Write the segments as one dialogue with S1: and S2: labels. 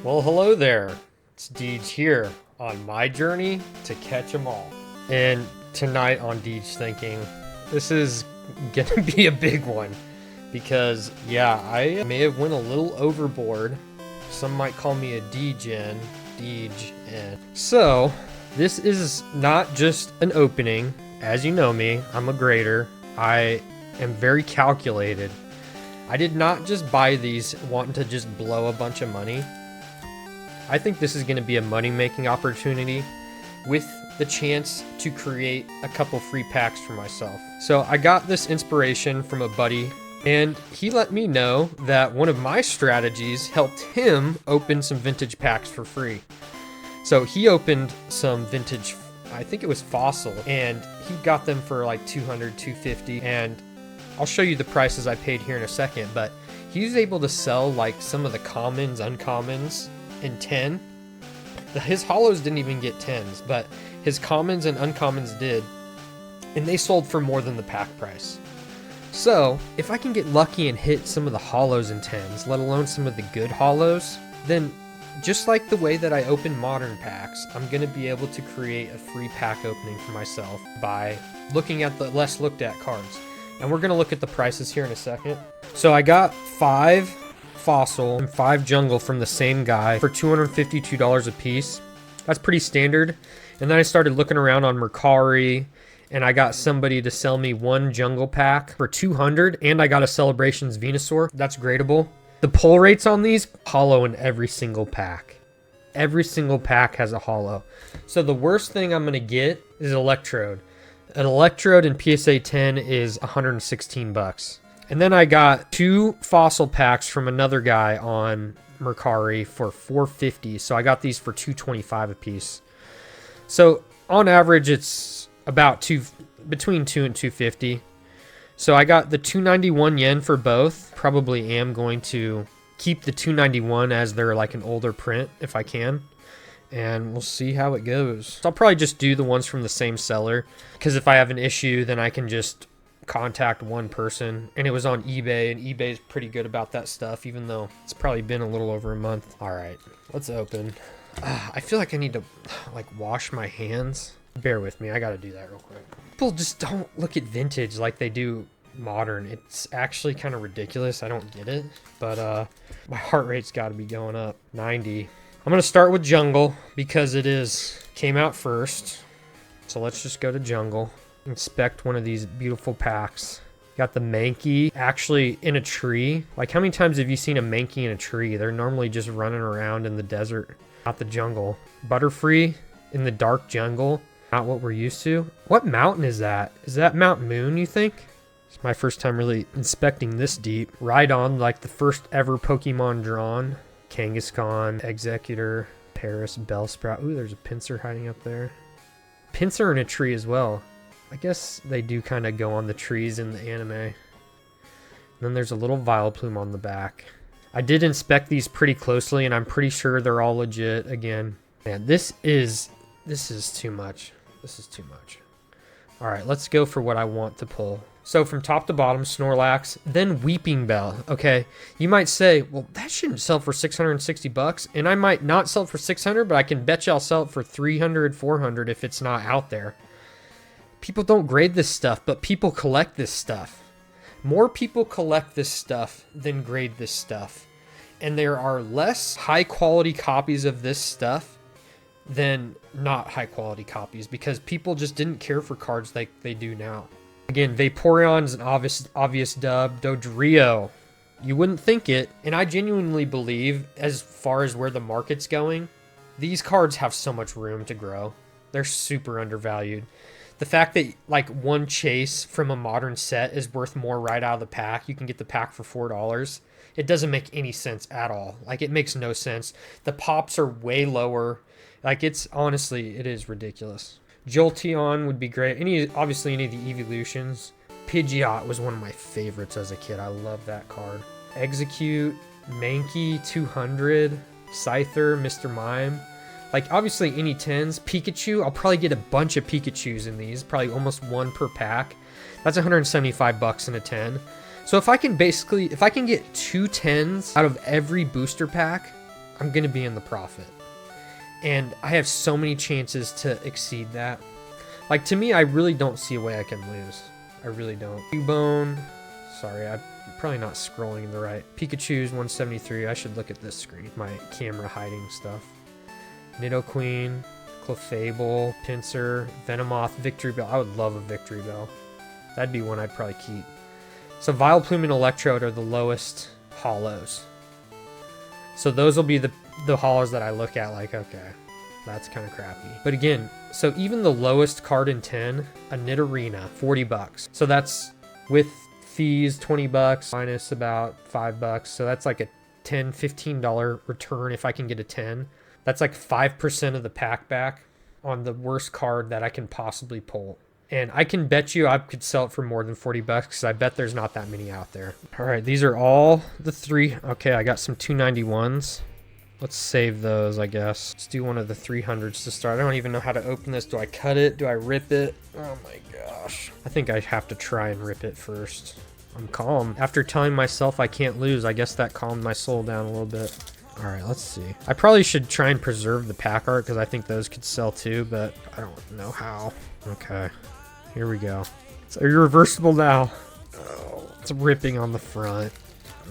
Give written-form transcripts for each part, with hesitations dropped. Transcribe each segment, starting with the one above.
S1: Well, hello there. It's Deej here on my journey to catch 'em all. And tonight on Deej Thinking, this is gonna be a big one because, yeah, I may have went a little overboard. Some might call me a Deej-en. So, this is not just an opening. As you know me, I'm a grader. I am very calculated. I did not just buy these wanting to just blow a bunch of money. I think this is going to be a money-making opportunity with the chance to create a couple free packs for myself. So I got this inspiration from a buddy, and he let me know that one of my strategies helped him open some vintage packs for free. So he opened some vintage, I think it was Fossil, and he got them for like $200, $250, and I'll show you the prices I paid here in a second, but he was able to sell like some of the commons, uncommons in 10. His holos didn't even get 10s, but his commons and uncommons did, and they sold for more than the pack price. So if I can get lucky and hit some of the holos and 10s, let alone some of the good holos, then just like the way that I open modern packs, I'm going to be able to create a free pack opening for myself by looking at the less looked at cards. And we're going to look at the prices here in a second. So I got 5 Fossil and 5 Jungle from the same guy for $252 a piece. That's pretty standard. And then I started looking around on Mercari, and I got somebody to sell me 1 Jungle pack for $200, and I got a Celebrations Venusaur. That's gradable. The pull rates on these, holo in every single pack. Every single pack has a holo. So the worst thing I'm going to get is Electrode. An Electrode in PSA 10 is 116 bucks. And then I got 2 Fossil packs from another guy on Mercari for $450. So I got these for $225 a piece. So on average, it's about between $2 and $250. So I got the 291 yen for both. Probably am going to keep the 291 as they're like an older print if I can. And we'll see how it goes. So I'll probably just do the ones from the same seller, because if I have an issue, then I can just contact one person. And it was on eBay, and eBay is pretty good about that stuff, even though it's probably been a little over a month. All right, let's open. I feel like I need to like wash my hands. Bear with me, I gotta do that real quick. People just don't look at vintage like they do modern. It's actually kind of ridiculous. I don't get it, but my heart rate's got to be going up. 90. I'm gonna start with Jungle because came out first. So let's just go to Jungle. Inspect one of these beautiful packs. Got the Mankey actually in a tree. Like, how many times have you seen a Mankey in a tree? They're normally just running around in the desert, not the jungle. Butterfree in the dark jungle. Not what we're used to. What mountain is that? Is that Mount Moon, you think? It's my first time really inspecting this deep. Rhydon, like the first ever Pokemon drawn. Kangaskhan, Executor, Paris, Bellsprout. Ooh, there's a Pinsir hiding up there. Pinsir in a tree as well. I guess they do kind of go on the trees in the anime. And then there's a little Vileplume on the back. I did inspect these pretty closely, and I'm pretty sure they're all legit again. Man, this is too much. This is too much. All right, let's go for what I want to pull. So from top to bottom, Snorlax, then Weeping Bell. Okay, you might say, well, that shouldn't sell for 660 bucks, and I might not sell it for 600, but I can bet you I'll sell it for 300, 400 if it's not out there. People don't grade this stuff, but people collect this stuff. More people collect this stuff than grade this stuff. And there are less high quality copies of this stuff than not high quality copies, because people just didn't care for cards like they do now. Again, Vaporeon's an obvious dub. Dodrio, you wouldn't think it, and I genuinely believe, as far as where the market's going, these cards have so much room to grow. They're super undervalued. The fact that like one chase from a modern set is worth more right out of the pack, you can get the pack for $4. It doesn't make any sense at all. Like, it makes no sense. The pops are way lower. Like, it is ridiculous. Jolteon would be great. Obviously any of the evolutions. Pidgeot was one of my favorites as a kid. I love that card. Execute, Mankey, 200, Scyther, Mr. Mime. Like, obviously any 10s. Pikachu, I'll probably get a bunch of Pikachus in these. Probably almost 1 per pack. That's 175 bucks in a 10. So if I can get 2 10s out of every booster pack, I'm going to be in the profit. And I have so many chances to exceed that. Like, to me, I really don't see a way I can lose. I really don't. Cubone. Sorry, I'm probably not scrolling in the right. Pikachu's 173. I should look at this screen. My camera hiding stuff. Nidoqueen. Clefable. Pinsir. Venomoth. Victory Bell. I would love a Victory Bell. That'd be one I'd probably keep. So Vileplume and Electrode are the lowest hollows. So those will be the hollows that I look at like, okay, that's kind of crappy. But again, so even the lowest card in 10, a Nidorina, $40. So that's with fees, $20, minus about $5. So that's like a $10, $15 return if I can get a 10. That's like 5% of the pack back on the worst card that I can possibly pull. And I can bet you I could sell it for more than $40 because I bet there's not that many out there. All right, these are all the three. Okay, I got some 291s. Let's save those, I guess. Let's do one of the 300s to start. I don't even know how to open this. Do I cut it? Do I rip it? Oh my gosh. I think I have to try and rip it first. I'm calm. After telling myself I can't lose, I guess that calmed my soul down a little bit. All right, let's see. I probably should try and preserve the pack art because I think those could sell too, but I don't know how. Okay. Here we go. It's irreversible now. Oh, it's ripping on the front.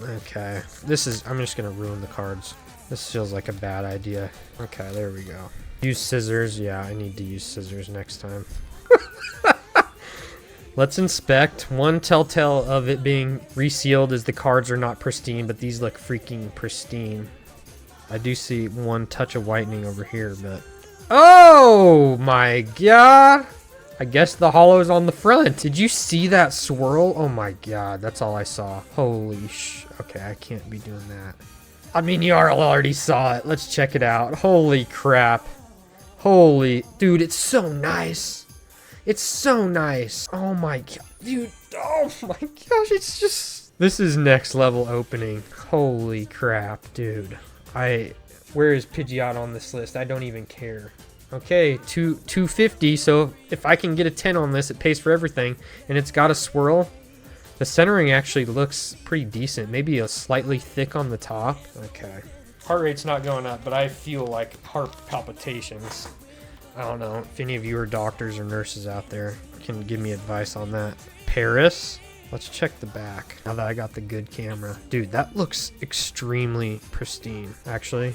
S1: Okay. I'm just going to ruin the cards. This feels like a bad idea. Okay, there we go. Use scissors. Yeah, I need to use scissors next time. Let's inspect. One telltale of it being resealed is the cards are not pristine, but these look freaking pristine. I do see one touch of whitening over here, but... Oh my god! I guess the hollow's on the front. Did you see that swirl? Oh my god, that's all I saw. Holy okay, I can't be doing that. I mean, you already saw it. Let's check it out. Holy crap. Holy... Dude, it's so nice. It's so nice. Oh my god. Dude, oh my gosh, it's just... This is next level opening. Holy crap, dude. Where is Pidgeot on this list? I don't even care. Okay, 250. So if I can get a 10 on this, it pays for everything. And it's got a swirl. The centering actually looks pretty decent. Maybe a slightly thick on the top. Okay. Heart rate's not going up, but I feel like heart palpitations. I don't know if any of you are doctors or nurses out there can give me advice on that. Paris. Let's check the back now that I got the good camera. Dude, that looks extremely pristine. Actually,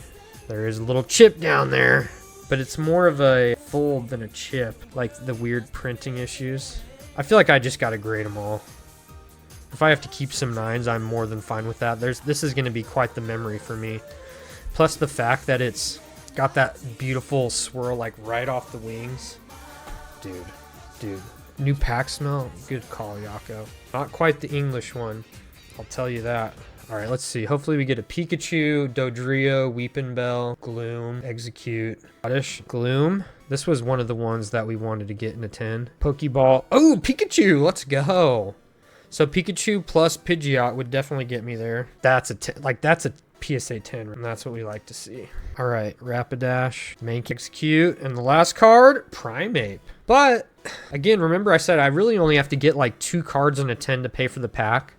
S1: there is a little chip down there, but it's more of a fold than a chip, like the weird printing issues. I feel like I just gotta grade them all. If I have to keep some 9s, I'm more than fine with that. This is gonna be quite the memory for me. Plus the fact that it's got that beautiful swirl like right off the wings. Dude. New pack smell? Good call, Yako. Not quite the English one, I'll tell you that. Alright, let's see. Hopefully we get a Pikachu, Dodrio, Weepinbell, Gloom, Execute, Oddish, Gloom. This was one of the ones that we wanted to get in a 10. Pokeball. Oh, Pikachu! Let's go! So Pikachu plus Pidgeot would definitely get me there. That's a 10. Like, that's a PSA 10, and that's what we like to see. All right, Rapidash, Mank, Execute, and the last card, Primeape. But again, remember I said I really only have to get like 2 cards in a 10 to pay for the pack.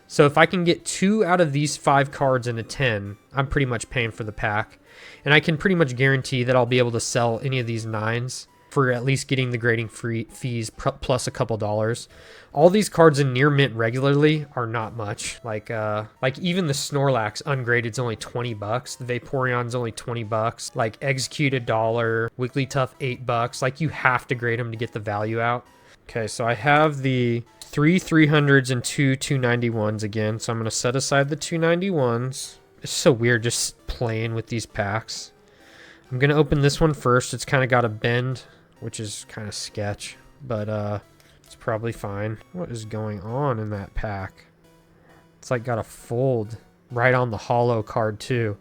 S1: So if I can get 2 out of these 5 cards in a 10, I'm pretty much paying for the pack. And I can pretty much guarantee that I'll be able to sell any of these 9s for at least getting the grading fees plus a couple dollars. All these cards in near mint regularly are not much. Like even the Snorlax ungraded is only $20. The Vaporeon's only $20. Like Execute $1, Wigglytuff $8. Like you have to grade them to get the value out. Okay, so I have the 3 300s and 2 291s again. So I'm gonna set aside the 291s. It's so weird just playing with these packs. I'm gonna open this one first. It's kind of got a bend, which is kind of sketch, but it's probably fine. What is going on in that pack? It's like got a fold right on the hollow card too.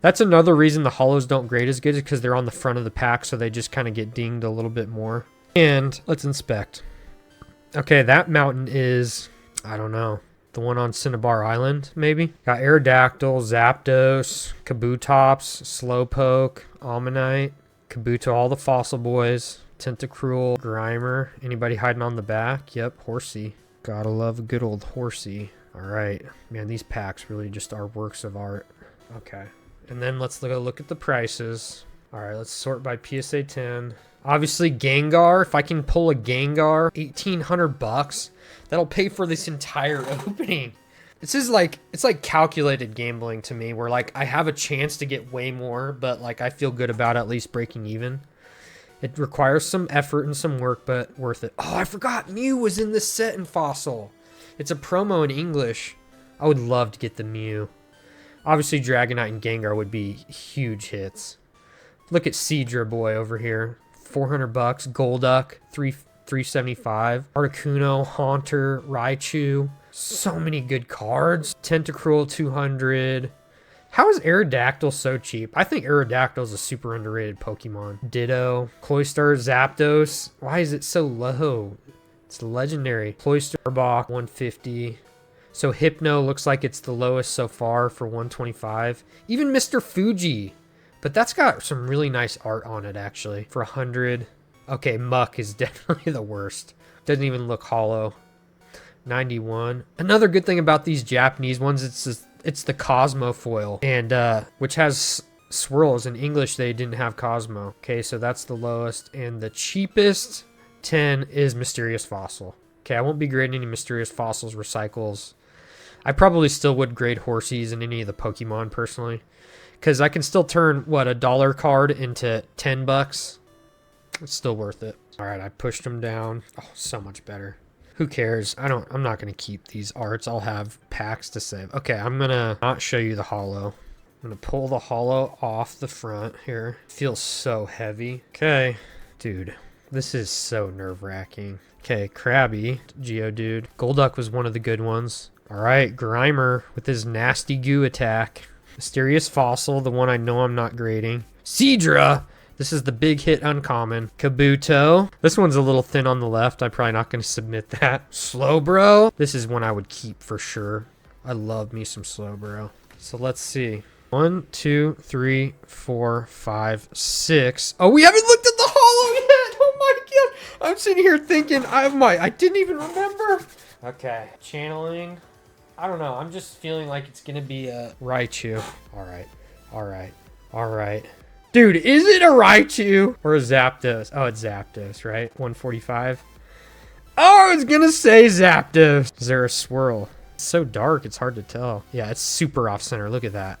S1: That's another reason the hollows don't grade as good, is because they're on the front of the pack, so they just kind of get dinged a little bit more. And let's inspect. Okay, that mountain is, I don't know, the one on Cinnabar Island, maybe? Got Aerodactyl, Zapdos, Kabutops, Slowpoke, Ammonite, Kabuto, all the fossil boys, Tentacruel, Grimer. Anybody hiding on the back? Yep, Horsey. Gotta love a good old Horsey. All right, man, these packs really just are works of art. Okay, And then let's look at the prices. All right, let's sort by PSA 10. Obviously, Gengar. If I can pull a Gengar, $1,800. That'll pay for this entire opening. This is like, it's like calculated gambling to me, where like I have a chance to get way more, but like I feel good about at least breaking even. It requires some effort and some work, but worth it. Oh, I forgot Mew was in this set in Fossil. It's a promo in English. I would love to get the Mew. Obviously, Dragonite and Gengar would be huge hits. Look at Seadra Boy over here. $400. Golduck, $375. Articuno, Haunter, Raichu. So many good cards. Tentacruel, $200. How is Aerodactyl so cheap? I think Aerodactyl is a super underrated Pokemon. Ditto. Cloyster, Zapdos. Why is it so low? It's legendary. Cloyster, Arbok, $150. So Hypno looks like it's the lowest so far for $125. Even Mr. Fuji. But that's got some really nice art on it, actually, for $100. Okay, Muck is definitely the worst. Doesn't even look hollow. $91. Another good thing about these Japanese ones, it's the Cosmo foil, and which has swirls. In English, they didn't have Cosmo. Okay, so that's the lowest. And the cheapest 10 is Mysterious Fossil. Okay, I won't be grading any Mysterious Fossils recycles. I probably still would grade Horsies and any of the Pokemon personally, because I can still turn, what, a $1 card into $10. It's still worth it. All right, I pushed them down. Oh, so much better. Who cares? I'm not going to keep these arts. I'll have packs to save. Okay, I'm going to not show you the hollow. I'm going to pull the hollow off the front here. Feels so heavy. Okay, dude, this is so nerve-wracking. Okay, Krabby, Geodude. Golduck was one of the good ones. All right, Grimer with his nasty goo attack. Mysterious Fossil, the one I know I'm not grading. Seadra! This is the big hit uncommon. Kabuto. This one's a little thin on the left. I'm probably not going to submit that. Slowbro. This is one I would keep for sure. I love me some Slowbro. So let's see. 1, 2, 3, 4, 5, 6. Oh, we haven't looked at the hollow yet. Oh my god. I'm sitting here thinking I didn't even remember. Okay. Channeling. I don't know. I'm just feeling like it's going to be a Raichu. All right. All right. All right. Dude, is it a Raichu or a Zapdos? Oh, it's Zapdos, right? 145. Oh, I was going to say Zapdos. Is there a swirl? It's so dark, it's hard to tell. Yeah, it's super off-center. Look at that.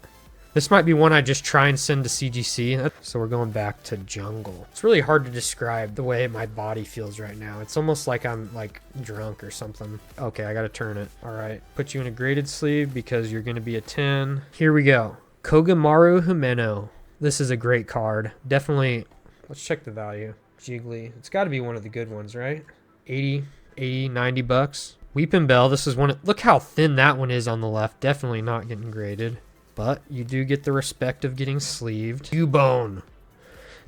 S1: This might be one I just try and send to CGC. So we're going back to jungle. It's really hard to describe the way my body feels right now. It's almost like I'm like drunk or something. Okay, I gotta turn it. All right, put you in a graded sleeve because you're gonna be a 10. Here we go. Kogamaru Himeno. This is a great card. Definitely, let's check the value. Jiggly. It's gotta be one of the good ones, right? 80, 90 bucks. Weepin' Bell, this is one. Look how thin that one is on the left. Definitely not getting graded. But you do get the respect of getting sleeved. Cubone.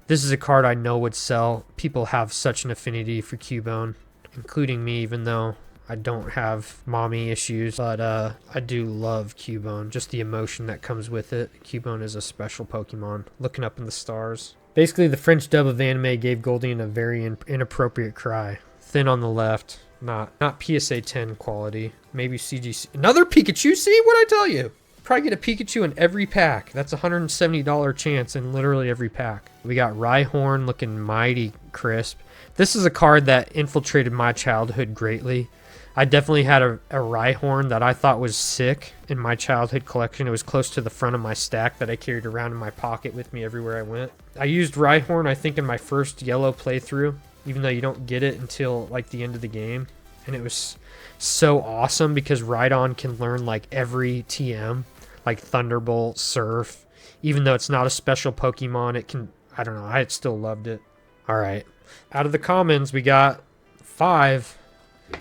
S1: This is a card I know would sell. People have such an affinity for Cubone, including me, even though I don't have mommy issues. But I do love Cubone. Just the emotion that comes with it. Cubone is a special Pokemon. Looking up in the stars. Basically, the French dub of anime gave Goldeen a very inappropriate cry. Thin on the left. Not PSA 10 quality. Maybe CGC. Another Pikachu? See? What'd I tell you? Probably get a Pikachu in every pack. That's a $170 chance in literally every pack. We got Rhyhorn looking mighty crisp. This is a card that infiltrated my childhood greatly. I definitely had a Rhyhorn that I thought was sick in my childhood collection. It was close to the front of my stack that I carried around in my pocket with me everywhere I went. I used Rhyhorn, I think, in my first yellow playthrough, even though you don't get it until like the end of the game. And it was so awesome because Rhydon can learn like every TM. Like Thunderbolt, Surf. Even though it's not a special Pokemon, it can, I don't know, I still loved it. All right. Out of the commons, we got 5.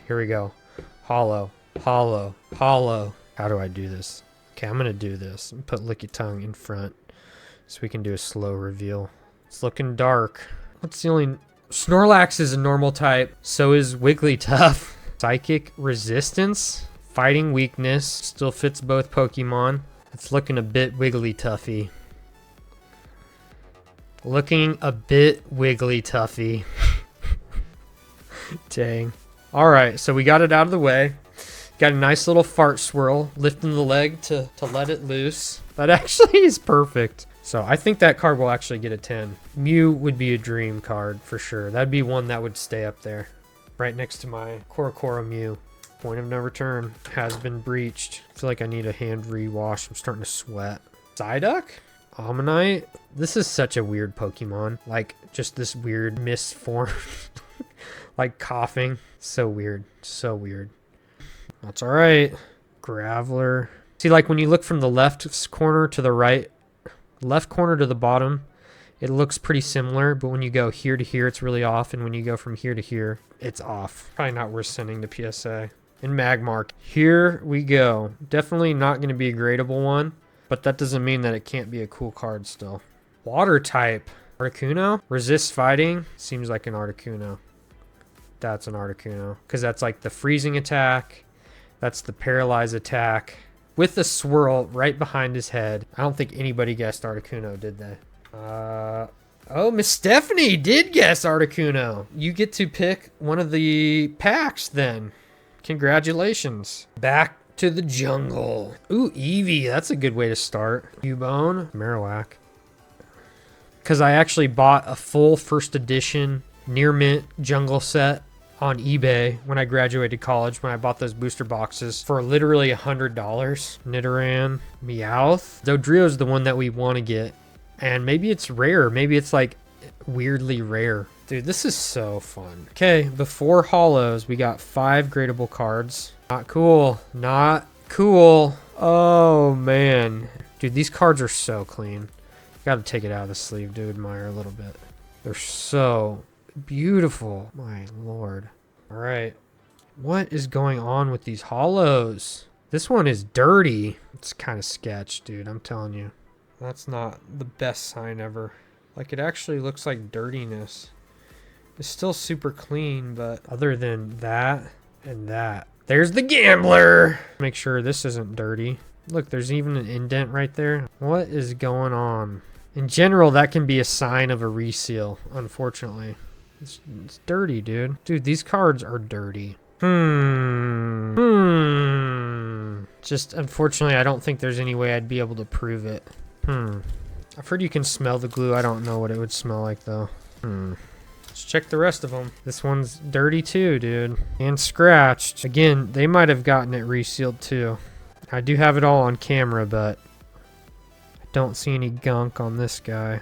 S1: Here we go. Hollow, hollow, hollow. How do I do this? Okay, I'm going to do this and put Lickitung in front so we can do a slow reveal. It's looking dark. What's the only... Snorlax is a normal type. So is Wigglytuff. Psychic Resistance. Fighting Weakness. Still fits both Pokemon. It's looking a bit Wigglytuffy. Looking a bit Wigglytuffy. Dang. Alright, so we got it out of the way. Got a nice little fart swirl, lifting the leg to let it loose. That actually is perfect. So I think that card will actually get a 10. Mew would be a dream card for sure. That'd be one that would stay up there. Right next to my Korokoro Mew. Point of no return has been breached. I feel like I need a hand rewash. I'm starting to sweat. Psyduck? Ammonite? This is such a weird Pokemon. Like, just this weird misformed, like coughing. So weird. So weird. That's alright. Graveler. See, like when you look from the left corner to the right, left corner to the bottom, it looks pretty similar, but when you go here to here, it's really off, and when you go from here to here, it's off. Probably not worth sending to PSA. And Magmark. Here we go. Definitely not going to be a gradable one, but that doesn't mean that it can't be a cool card still. Water type. Articuno? Resist fighting? Seems like an Articuno. That's an Articuno. Because that's like the freezing attack. That's the paralyze attack. With the swirl right behind his head. I don't think anybody guessed Articuno, did they? Oh, Miss Stephanie did guess Articuno. You get to pick one of the packs then. Congratulations. Back to the jungle. Ooh, Eevee. That's a good way to start. Cubone. Marowak. Because I actually bought a full first edition near mint jungle set on eBay when I graduated college, when I bought those booster boxes for literally $100. Nidoran. Meowth. Dodrio's the one that we want to get. And maybe it's rare. Maybe it's like weirdly rare. Dude, this is so fun. Okay, before holos, we got 5 gradable cards. Not cool. Not cool. Oh, man. Dude, these cards are so clean. Gotta take it out of the sleeve to admire a little bit. They're so beautiful. My lord. All right. What is going on with these holos? This one is dirty. It's kind of sketch, dude. I'm telling you. That's not the best sign ever. Like, it actually looks like dirtiness. It's still super clean, but other than that and that. There's the gambler! Make sure this isn't dirty. Look, there's even an indent right there. What is going on? In general, that can be a sign of a reseal, unfortunately. It's dirty, dude. Dude, these cards are dirty. Just, unfortunately, I don't think there's any way I'd be able to prove it. I've heard you can smell the glue. I don't know what it would smell like, though. Let's check the rest of them. This one's dirty, too, dude. And scratched. Again, they might have gotten it resealed, too. I do have it all on camera, but I don't see any gunk on this guy.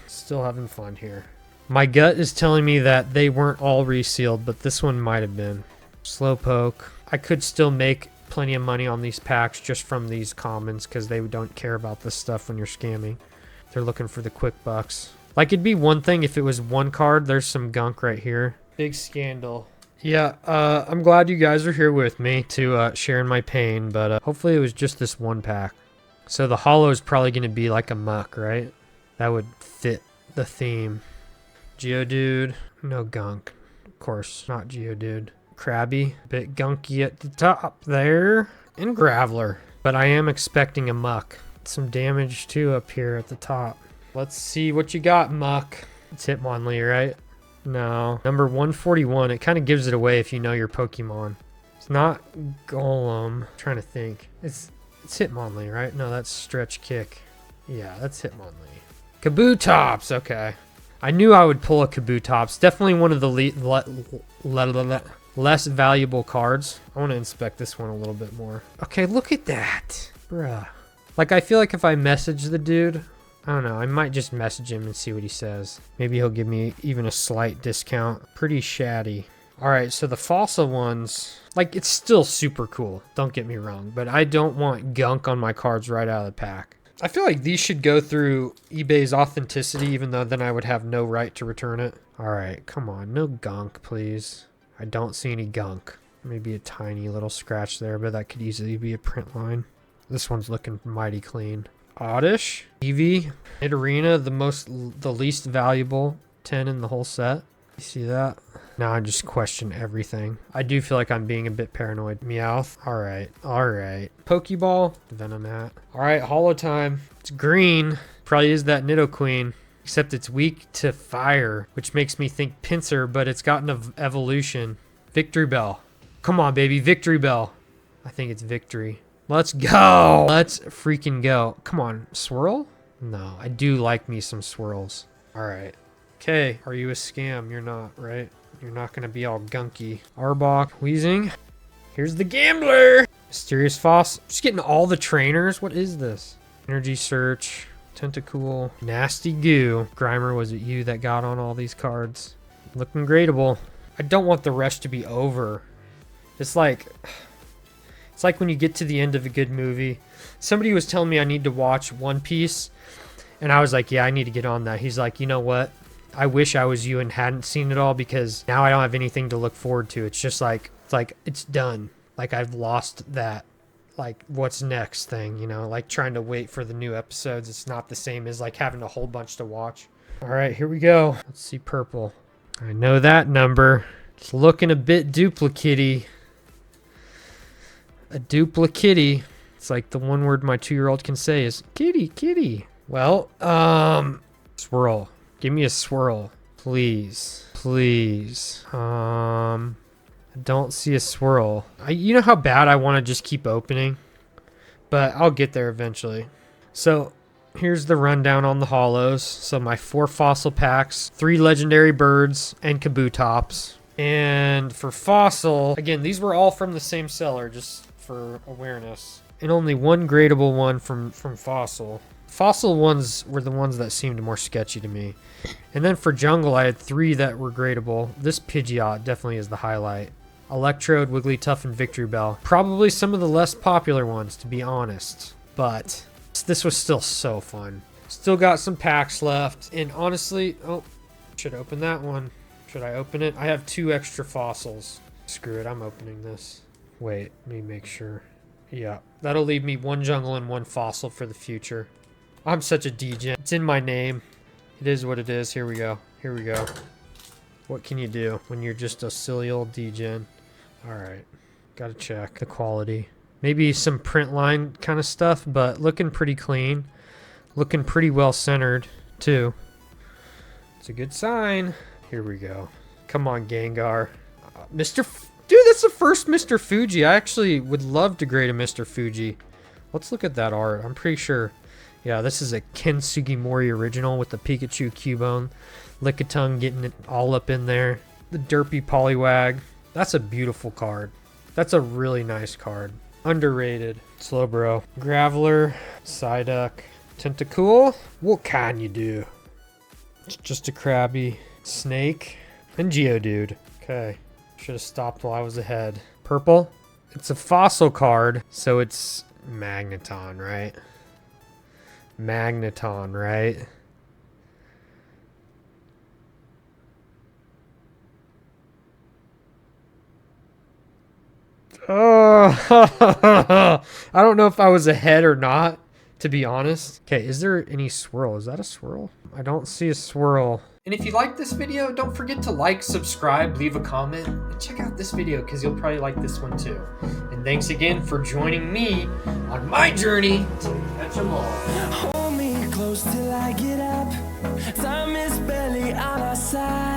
S1: Still having fun here. My gut is telling me that they weren't all resealed, but this one might have been. Slowpoke. I could still make plenty of money on these packs just from these commons because they don't care about this stuff when you're scamming. They're looking for the quick bucks. Like, it'd be one thing if it was one card. There's some gunk right here. Big scandal. Yeah, I'm glad you guys are here with me to share in my pain, but hopefully it was just this one pack. So the holo is probably going to be like a muck, right? That would fit the theme. Geodude, no gunk. Of course, not Geodude. Krabby, bit gunky at the top there. And Graveler. But I am expecting a muck. Some damage too up here at the top. Let's see what you got, muck. It's Hitmonlee, right? No. Number 141. It kind of gives it away if you know your Pokemon. It's not Golem. I'm trying to think. It's Hitmonlee, right? No, that's Stretch Kick. Yeah, that's Hitmonlee. Kabutops. Okay. I knew I would pull a Kabutops. Definitely one of the less valuable cards. I want to inspect this one a little bit more. Okay, look at that. Bruh. Like, I feel like if I message the dude, I don't know, I might just message him and see what he says. Maybe he'll give me even a slight discount. Pretty shatty. Alright, so the fossil ones, like, it's still super cool. Don't get me wrong, but I don't want gunk on my cards right out of the pack. I feel like these should go through eBay's authenticity, even though then I would have no right to return it. Alright, come on, no gunk, please. I don't see any gunk. Maybe a tiny little scratch there, but that could easily be a print line. This one's looking mighty clean. Oddish, Eevee, Nidorina, the least valuable 10 in the whole set. You see that? Now I just question everything. I do feel like I'm being a bit paranoid. Meowth. Alright. Alright. Pokeball. Venomat. Alright, holo time. It's green. Probably is that Nidoqueen. Except it's weak to fire, which makes me think Pinsir, but it's got an evolution. Victory Bell. Come on, baby. Victory Bell. I think it's victory. Let's go. Let's freaking go. Come on, swirl? No, I do like me some swirls. All right. Okay, are you a scam? You're not, right? You're not gonna be all gunky. Arbok, Weezing. Here's the gambler. Mysterious Foss. Just getting all the trainers. What is this? Energy Search. Tentacool. Nasty Goo. Grimer, was it you that got on all these cards? Looking gradable. I don't want the rush to be over. It's like when you get to the end of a good movie. Somebody was telling me I need to watch One Piece, and I was like, yeah, I need to get on that. He's like, you know what? I wish I was you and hadn't seen it all, because now I don't have anything to look forward to. It's just like, it's done. Like, I've lost that, like, what's next thing, you know? Like, trying to wait for the new episodes. It's not the same as, like, having a whole bunch to watch. All right, here we go. Let's see purple. I know that number. It's looking a bit duplicate-y. A duplicate. It's like the one word my 2-year-old can say is kitty, kitty. Well, swirl. Give me a swirl, please. Please. I don't see a swirl. You know how bad I want to just keep opening, but I'll get there eventually. So here's the rundown on the holos. So my 4 fossil packs, 3 legendary birds, and Kabutops. And for fossil, again, these were all from the same seller, just for awareness. And only 1 gradable one from fossil. Fossil ones were the ones that seemed more sketchy to me. And then for jungle, I had 3 that were gradable. This Pidgeot definitely is the highlight. Electrode, Wigglytuff, and Victory Bell. Probably some of the less popular ones, to be honest. But this was still so fun. Still got some packs left. And honestly, oh, should open that one. Should I open it? I have 2 extra fossils. Screw it, I'm opening this. Wait, let me make sure. Yeah, that'll leave me 1 jungle and 1 fossil for the future. I'm such a degen. It's in my name. It is what it is. Here we go. Here we go. What can you do when you're just a silly old degen? All right. Gotta check the quality. Maybe some print line kind of stuff, but looking pretty clean. Looking pretty well centered, too. It's a good sign. Here we go. Come on, Gengar. Dude, that's the first Mr. Fuji. I actually would love to grade a Mr. Fuji. Let's look at that art. I'm pretty sure. Yeah, this is a Ken Sugimori original with the Pikachu Cubone. Lickitung getting it all up in there. The Derpy Poliwag. That's a beautiful card. That's a really nice card. Underrated. Slowbro. Graveler. Psyduck. Tentacool. What can you do? It's just a Krabby. Snake. And Geodude. Okay. Should have stopped while I was ahead. Purple. It's a fossil card, so it's Magneton, right? Magneton, right? Oh, I don't know if I was ahead or not, to be honest. Okay, is there any swirl? Is that a swirl? I don't see a swirl. And if you like this video, don't forget to like, subscribe, leave a comment, and check out this video because you'll probably like this one too. And thanks again for joining me on my journey to catch 'em all.
S2: Hold me close till I get up. Time is barely on our side.